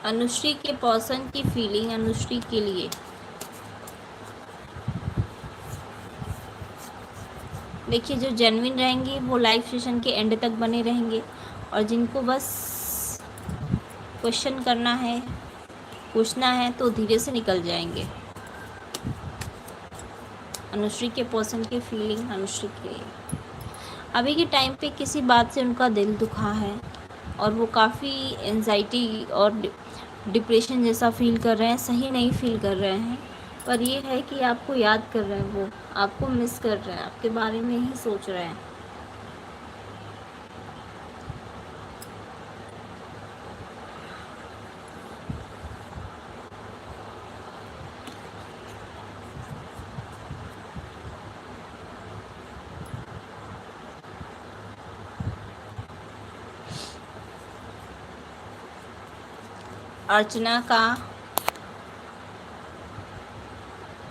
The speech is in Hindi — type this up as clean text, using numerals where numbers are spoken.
अनुश्री के पर्सन की फीलिंग अनुश्री के लिए। देखिए, जो जेन्युइन रहेंगे वो लाइव सेशन के एंड तक बने रहेंगे, और जिनको बस क्वेश्चन करना है, पूछना है, तो धीरे से निकल जाएंगे। अनुश्री के पर्सन की फीलिंग अनुश्री के लिए। अभी के टाइम पे किसी बात से उनका दिल दुखा है, और वो काफ़ी एंजाइटी और डिप्रेशन जैसा फील कर रहे हैं, सही नहीं फील कर रहे हैं, पर ये है कि आपको याद कर रहे हैं, वो आपको मिस कर रहे हैं, आपके बारे में ही सोच रहे हैं। अर्चना का